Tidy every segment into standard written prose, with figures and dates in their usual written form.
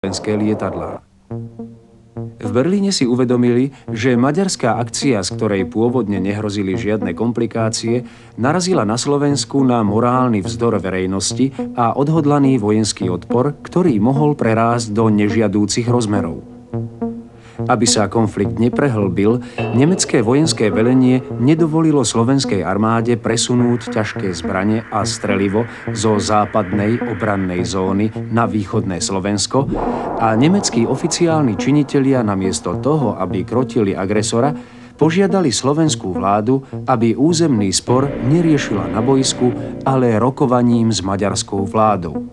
slovenské lietadlá. V Berlíne si uvedomili, že maďarská akcia, z ktorej pôvodne nehrozili žiadne komplikácie, narazila na Slovensku na morálny vzdor verejnosti a odhodlaný vojenský odpor, ktorý mohol prerásť do nežiadúcich rozmerov. Aby sa konflikt neprehlbil, nemecké vojenské velenie nedovolilo slovenskej armáde presunúť ťažké zbrane a strelivo zo západnej obrannej zóny na východné Slovensko a nemeckí oficiálni činitelia namiesto toho, aby krotili agresora, požiadali slovenskú vládu, aby územný spor neriešila na bojsku, ale rokovaním s maďarskou vládou.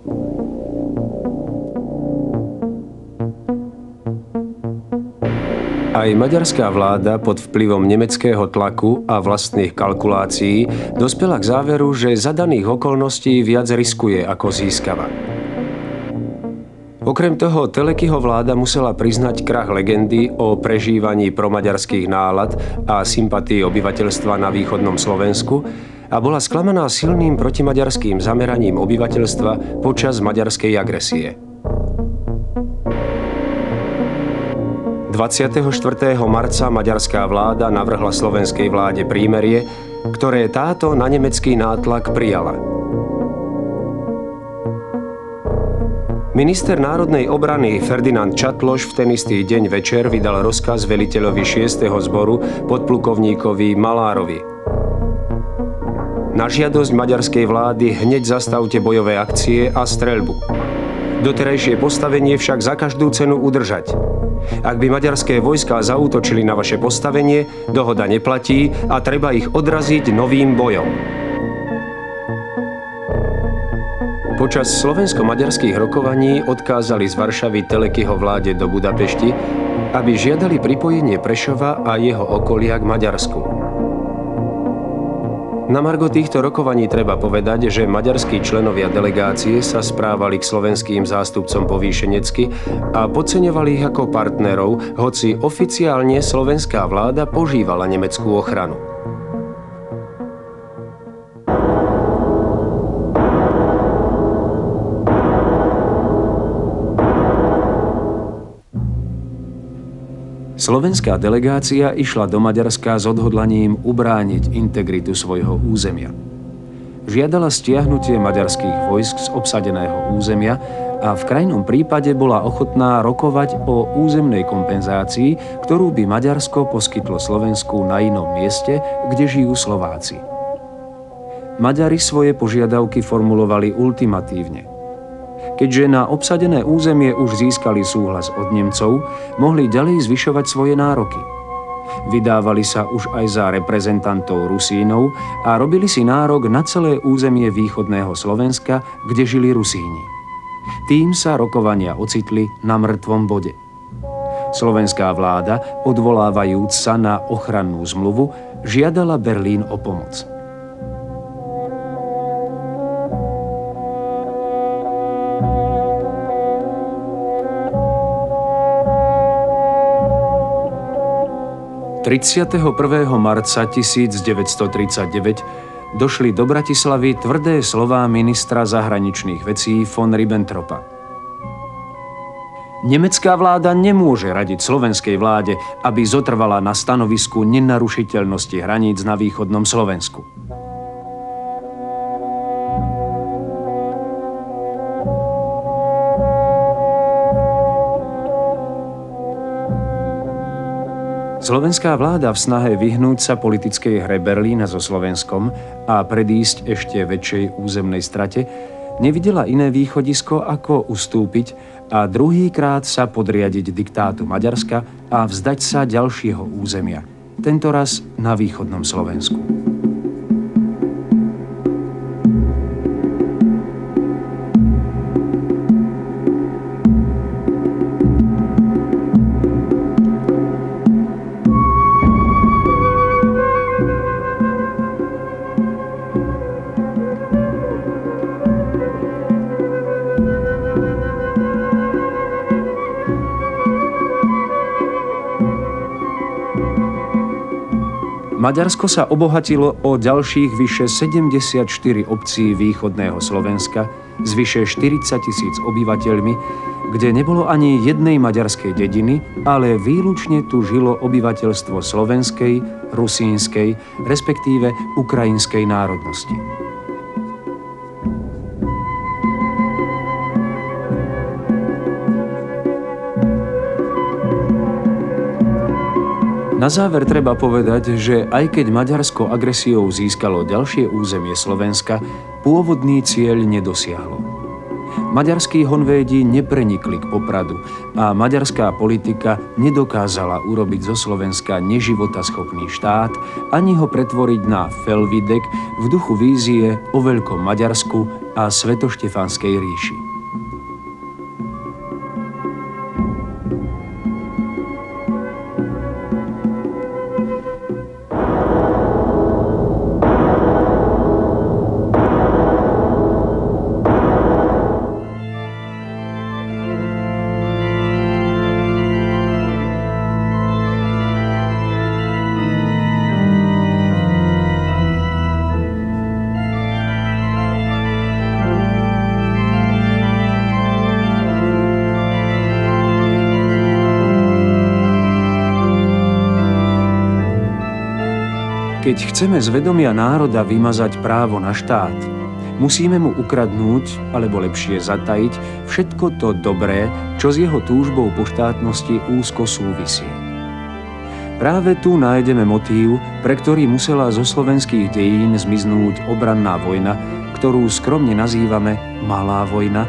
Aj maďarská vláda pod vplyvom nemeckého tlaku a vlastných kalkulácií dospela k záveru, že za daných okolností viac riskuje, ako získava. Okrem toho, Telekyho vláda musela priznať krach legendy o prežívaní promaďarských nálad a sympatí obyvateľstva na východnom Slovensku a bola sklamaná silným protimaďarským zameraním obyvateľstva počas maďarskej agresie. 24. marca maďarská vláda navrhla slovenskej vláde prímerie, ktoré táto na nemecký nátlak prijala. Minister národnej obrany Ferdinand Čatloš v ten istý deň večer vydal rozkaz veliteľovi 6. zboru podplukovníkovi Malárovi. Na žiadosť maďarskej vlády hneď zastavte bojové akcie a streľbu. Doterajšie postavenie však za každú cenu udržať. Ak by maďarské vojská zaútočili na vaše postavenie, dohoda neplatí a treba ich odraziť novým bojom. Počas slovensko-maďarských rokovaní odkázali z Varšavy Telekyho vláde do Budapešti, aby žiadali pripojenie Prešova a jeho okolia k Maďarsku. Na margo týchto rokovaní treba povedať, že maďarskí členovia delegácie sa správali k slovenským zástupcom povýšenecky a podceňovali ich ako partnerov, hoci oficiálne slovenská vláda požívala nemeckú ochranu. Slovenská delegácia išla do Maďarska s odhodlaním ubrániť integritu svojho územia. Žiadala stiahnutie maďarských vojsk z obsadeného územia a v krajnom prípade bola ochotná rokovať o územnej kompenzácii, ktorú by Maďarsko poskytlo Slovensku na inom mieste, kde žijú Slováci. Maďari svoje požiadavky formulovali ultimatívne. Keďže na obsadené územie už získali súhlas od Nemcov, mohli ďalej zvyšovať svoje nároky. Vydávali sa už aj za reprezentantov Rusínov a robili si nárok na celé územie východného Slovenska, kde žili Rusíni. Tým sa rokovania ocitli na mŕtvom bode. Slovenská vláda, odvolávajúc sa na ochrannú zmluvu, žiadala Berlín o pomoc. ...31. marca 1939 došli do Bratislavy tvrdé slová ministra zahraničných vecí von Ribbentropa. Nemecká vláda nemôže radiť slovenskej vláde, aby zotrvala na stanovisku nenarušiteľnosti hraníc na východnom Slovensku. Slovenská vláda v snahe vyhnúť sa politickej hre Berlína so Slovenskom a predísť ešte väčšej územnej strate nevidela iné východisko, ako ustúpiť a druhýkrát sa podriadiť diktátu Maďarska a vzdať sa ďalšieho územia, tentoraz na východnom Slovensku. Maďarsko sa obohatilo o ďalších vyše 74 obcí východného Slovenska s vyše 40 000 obyvateľmi, kde nebolo ani jednej maďarskej dediny, ale výlučne tu žilo obyvateľstvo slovenskej, rusínskej, respektíve ukrajinskej národnosti. Na záver treba povedať, že aj keď Maďarsko agresiou získalo ďalšie územie Slovenska, pôvodný cieľ nedosiahlo. Maďarskí honvédi neprenikli k Popradu a maďarská politika nedokázala urobiť zo Slovenska neživotaschopný štát ani ho pretvoriť na Felvidek v duchu vízie o veľkom Maďarsku a svetoštefanskej ríši. Keď chceme z vedomia národa vymazať právo na štát, musíme mu ukradnúť, alebo lepšie zatajiť, všetko to dobré, čo s jeho túžbou po štátnosti úzko súvisí. Práve tu nájdeme motív, pre ktorý musela zo slovenských dejín zmiznúť obranná vojna, ktorú skromne nazývame Malá vojna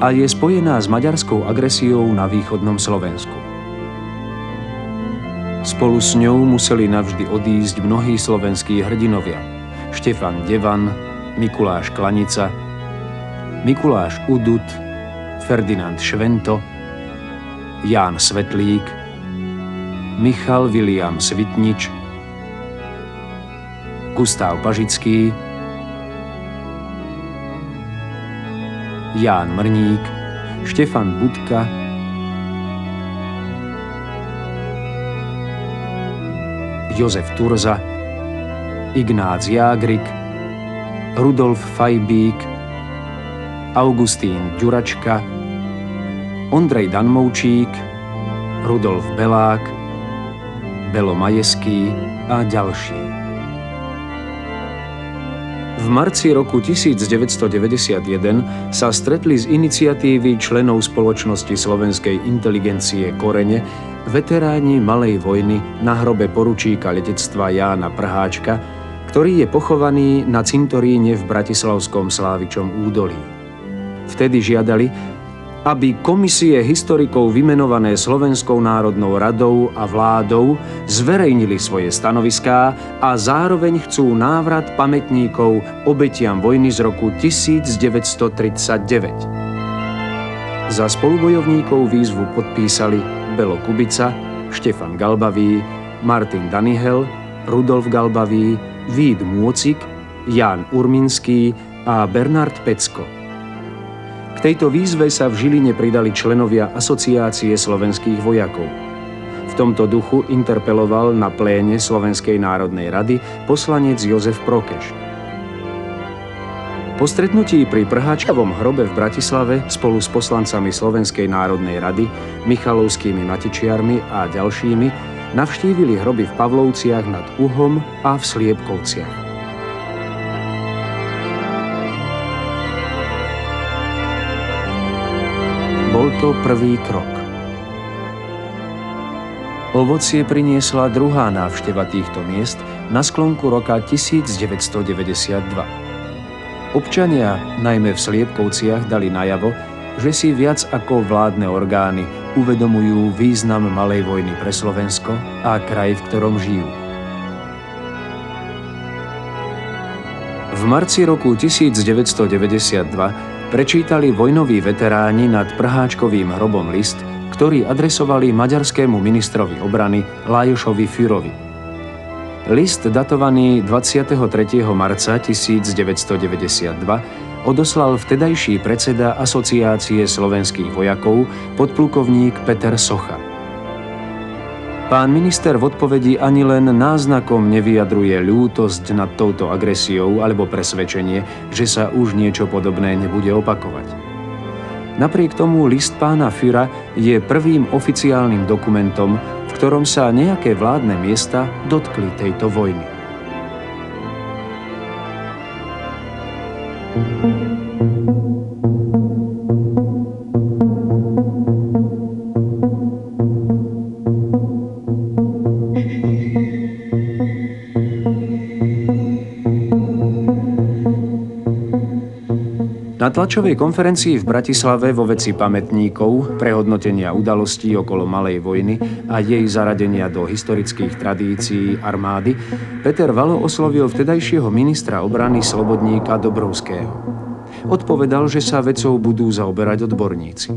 a je spojená s maďarskou agresiou na východnom Slovensku. Spolu s ňou museli navždy odísť mnohí slovenskí hrdinovia. Štefan Devan, Mikuláš Klanica, Mikuláš Udut, Ferdinand Švento, Ján Svetlík, Michal Viliam Svitnič, Gustav Pažický, Ján Mrník, Štefan Budka, Jozef Turza, Ignác Jágrik, Rudolf Fajbík, Augustín Ďuračka, Ondrej Danmovčík, Rudolf Belák, Belo Majeský a ďalší. V marci roku 1991 sa stretli z iniciatívy členov spoločnosti slovenskej inteligencie Korene veteráni Malej vojny na hrobe poručíka letectva Jána Prháčka, ktorý je pochovaný na cintoríne v bratislavskom Slávičom údolí. Vtedy žiadali, aby komisie historikov vymenované Slovenskou národnou radou a vládou zverejnili svoje stanoviská a zároveň chcú návrat pamätníkov obetiam vojny z roku 1939. Za spolubojovníkov výzvu podpísali Belo Kubica, Štefan Galbavý, Martin Danihel, Rudolf Galbavý, Vít Môcik, Ján Urminský a Bernard Pecko. K tejto výzve sa v Žiline pridali členovia Asociácie slovenských vojakov. V tomto duchu interpeloval na pléne Slovenskej národnej rady poslanec Jozef Prokeš. Po stretnutí pri Prháčkovom hrobe v Bratislave spolu s poslancami Slovenskej národnej rady, Michalovskými Matičiarmi a ďalšími navštívili hroby v Pavlovciach nad Uhom a v Sliepkovciach. Bol to prvý krok. Ovocie priniesla druhá návšteva týchto miest na sklonku roka 1992. Občania, najmä v Sliepkovciach, dali najavo, že si viac ako vládne orgány uvedomujú význam Malej vojny pre Slovensko a kraj, v ktorom žijú. V marci roku 1992 prečítali vojnoví veteráni nad Prháčkovým hrobom list, ktorý adresovali maďarskému ministrovi obrany Lajošovi Führovi. List, datovaný 23. marca 1992, odoslal vtedajší predseda Asociácie slovenských vojakov, podplukovník Peter Socha. Pán minister v odpovedi ani len náznakom nevyjadruje ľútosť nad touto agresiou alebo presvedčenie, že sa už niečo podobné nebude opakovať. Napriek tomu list pána Führera je prvým oficiálnym dokumentom, v ktorom sa nejaké vládne miesta dotkli tejto vojny. Na tlačovej konferencii v Bratislave vo veci pamätníkov, prehodnotenia udalostí okolo Malej vojny a jej zaradenia do historických tradícií armády Peter Valo oslovil vtedajšieho ministra obrany Slobodníka Dobrovského. Odpovedal, že sa vecou budú zaoberať odborníci.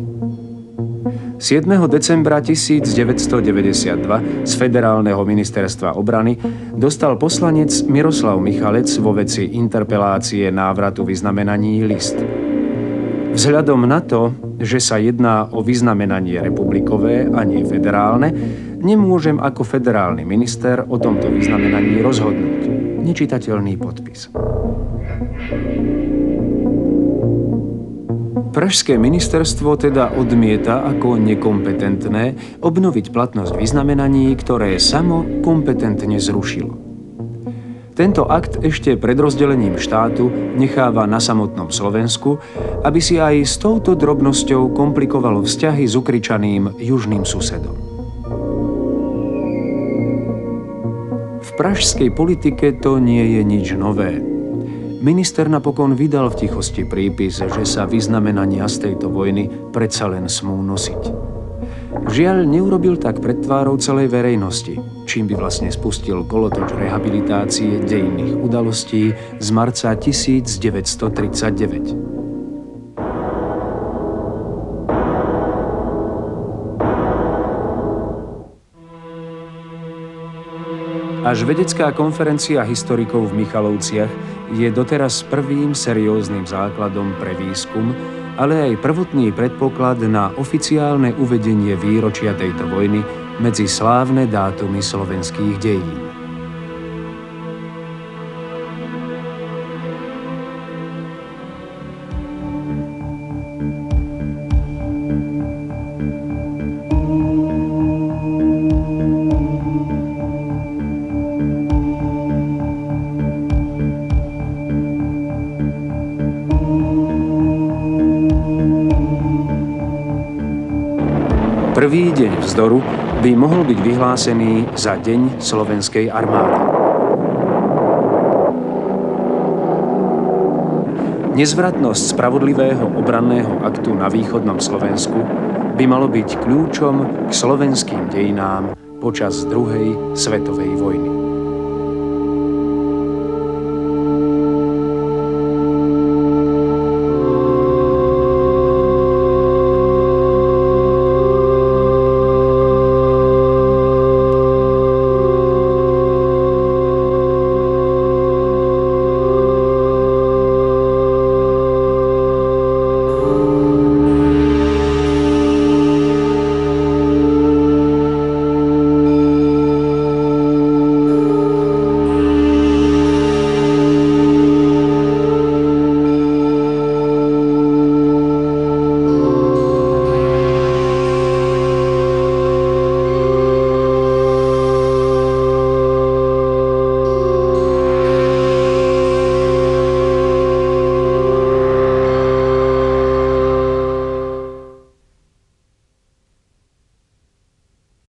7. decembra 1992 z Federálneho ministerstva obrany dostal poslanec Miroslav Michalec vo veci interpelácie návratu vyznamenaní list. Vzhľadom na to, že sa jedná o vyznamenanie republikové a nie federálne, nemôžem ako federálny minister o tomto vyznamenaní rozhodnúť. Nečitateľný podpis. Pražské ministerstvo teda odmieta ako nekompetentné obnoviť platnosť vyznamenaní, ktoré samo kompetentne zrušilo. Tento akt ešte pred rozdelením štátu necháva na samotnom Slovensku, aby si aj s touto drobnosťou komplikovalo vzťahy s ukričaným južným susedom. V pražskej politike to nie je nič nové. Minister napokon vydal v tichosti prípis, že sa vyznamenania z tejto vojny predsa len smú nosiť. Žiaľ, neurobil tak pred tvárou celej verejnosti, čím by vlastne spustil kolotoč rehabilitácie dejinných udalostí z marca 1939. Až vedecká konferencia historikov v Michalovciach je doteraz prvým serióznym základom pre výskum, ale aj prvotný predpoklad na oficiálne uvedenie výročia tejto vojny medzi slávne dátumy slovenských dejín. Prvý deň vzdoru by mohol byť vyhlásený za Deň slovenskej armády. Nezvratnosť spravodlivého obranného aktu na východnom Slovensku by malo byť kľúčom k slovenským dejinám počas druhej svetovej vojny.